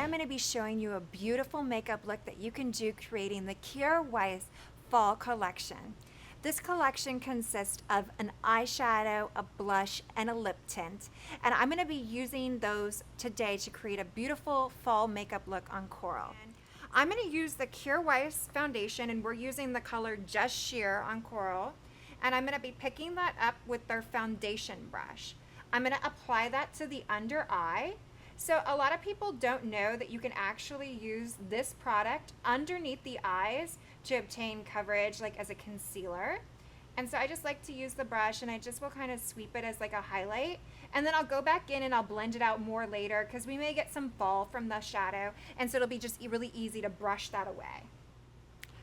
I'm going to be showing you a beautiful makeup look that you can do creating the Kjaer Weis Fall Collection. This collection consists of an eyeshadow, a blush, and a lip tint. And I'm going to be using those today to create a beautiful fall makeup look on Coral. I'm going to use the Kjaer Weis foundation, and we're using the color Just Sheer on Coral. And I'm going to be picking that up with their foundation brush. I'm going to apply that to the under eye. So a lot of people don't know that you can actually use this product underneath the eyes to obtain coverage, like as a concealer. And so I just like to use the brush, and I just will kind of sweep it as like a highlight, and then I'll go back in and I'll blend it out more later because we may get some fall from the shadow, and so it'll be just really easy to brush that away.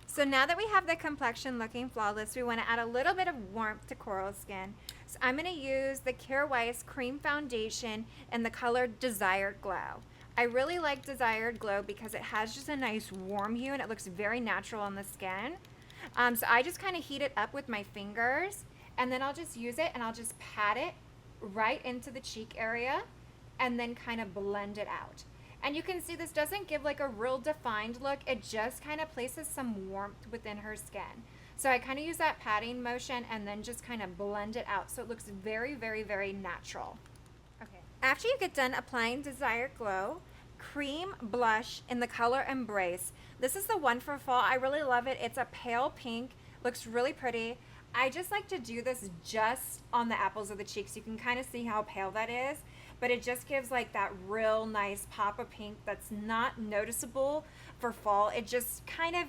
So now that we have the complexion looking flawless, we want to add a little bit of warmth to Coral's skin. So I'm going to use the Kjaer Weis Cream Foundation in the color Desired Glow. I really like Desired Glow because it has just a nice warm hue and it looks very natural on the skin. So I just kind of heat it up with my fingers, and then I'll just use it and I'll just pat it right into the cheek area and then kind of blend it out. And you can see this doesn't give like a real defined look, it just kind of places some warmth within her skin. So I kind of use that patting motion and then just kind of blend it out so it looks very, very, very natural. Okay. After you get done applying Desired Glow, cream blush in the color Embrace. This is the one for fall. I really love it. It's a pale pink, looks really pretty. I just like to do this just on the apples of the cheeks. You can kind of see how pale that is, but it just gives like that real nice pop of pink that's not noticeable for fall. It just kind of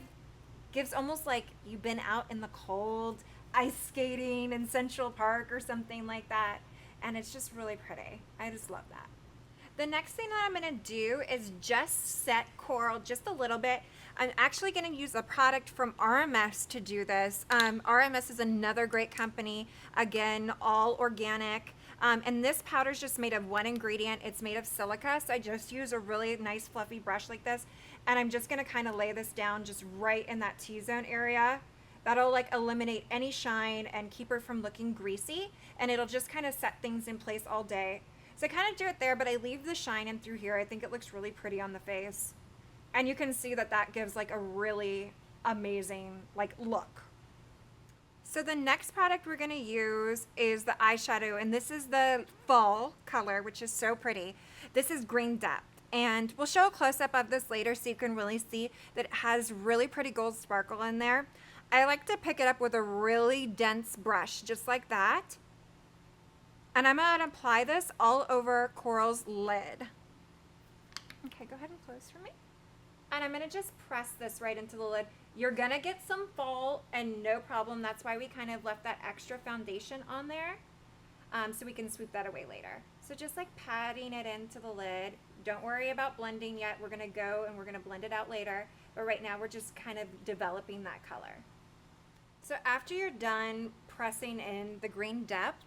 gives almost like you've been out in the cold, ice skating in Central Park or something like that, and it's just really pretty. I just love that. The next thing that I'm going to do is just set Coral just a little bit. I'm actually going to use a product from RMS to do this. RMS is another great company, again, all organic. And this powder is just made of one ingredient. It's made of silica, so I just use a really nice fluffy brush like this, and I'm just going to kind of lay this down just right in that T-zone area. That'll like eliminate any shine and keep her from looking greasy, and it'll just kind of set things in place all day. So I kind of do it there, but I leave the shine in through here. I think it looks really pretty on the face. And you can see that that gives like a really amazing like look. So the next product we're going to use is the eyeshadow, and this is the fall color, which is so pretty. This is Green Depth, and we'll show a close-up of this later so you can really see that it has really pretty gold sparkle in there. I like to pick it up with a really dense brush, just like that. And I'm going to apply this all over Coral's lid. Okay, go ahead and close for me. And I'm going to just press this right into the lid. You're going to get some fall, and no problem. That's why we kind of left that extra foundation on there, so we can sweep that away later. So just like patting it into the lid. Don't worry about blending yet. We're going to go and we're going to blend it out later. But right now we're just kind of developing that color. So after you're done pressing in the Green Depth,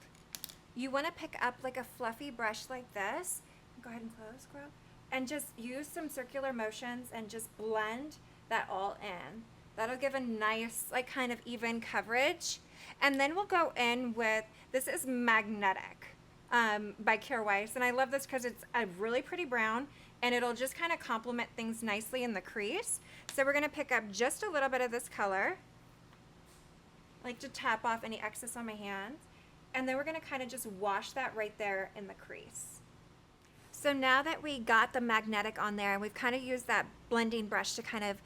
you want to pick up like a fluffy brush like this. Go ahead and close, Coral. And just use some circular motions and just blend that all in. That'll give a nice, like kind of even coverage. And then we'll go in with, this is Magnetic by Kjaer Weis. And I love this because it's a really pretty brown, and it'll just kind of complement things nicely in the crease. So we're going to pick up just a little bit of this color. I like to tap off any excess on my hands. And then we're going to kind of just wash that right there in the crease. So now that we got the Magnetic on there, and we've kind of used that blending brush to kind of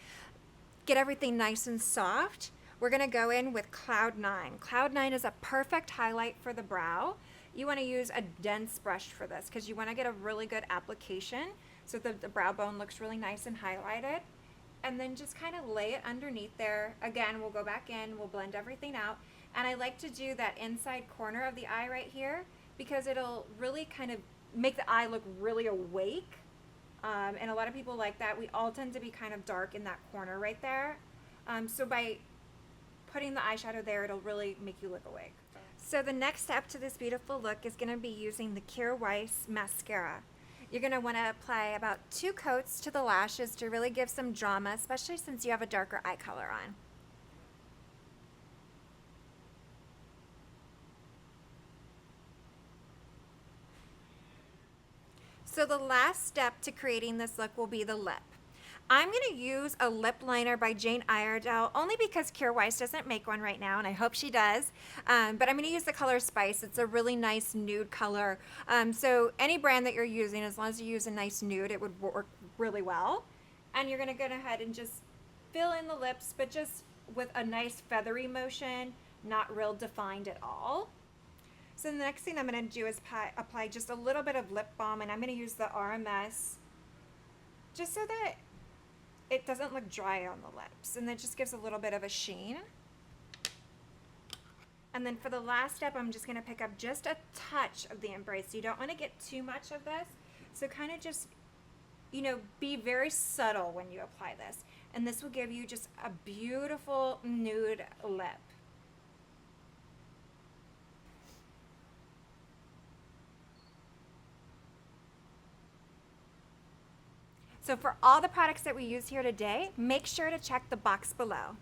get everything nice and soft, we're going to go in with Cloud 9. Cloud 9 is a perfect highlight for the brow. You want to use a dense brush for this because you want to get a really good application so that the brow bone looks really nice and highlighted. And then just kind of lay it underneath there. Again, we'll go back in, we'll blend everything out. And I like to do that inside corner of the eye right here because it'll really kind of make the eye look really awake. And a lot of people like that. We all tend to be kind of dark in that corner right there. So by putting the eyeshadow there, it'll really make you look awake. So the next step to this beautiful look is going to be using the Kjaer Weis Mascara. You're going to want to apply about 2 coats to the lashes to really give some drama, especially since you have a darker eye color on. So the last step to creating this look will be the lip. I'm going to use a lip liner by Jane Iredale only because Kjaer Weis doesn't make one right now, and I hope she does. But I'm going to use the color Spice. It's a really nice nude color. So any brand that you're using, as long as you use a nice nude, it would work really well. And you're going to go ahead and just fill in the lips, but just with a nice feathery motion, not real defined at all. So the next thing I'm going to do is apply just a little bit of lip balm, and I'm going to use the RMS just so that it doesn't look dry on the lips, and that just gives a little bit of a sheen. And then for the last step, I'm just going to pick up just a touch of the Embrace. You don't want to get too much of this, so kind of just, you know, be very subtle when you apply this, and this will give you just a beautiful nude lip. So for all the products that we use here today, make sure to check the box below.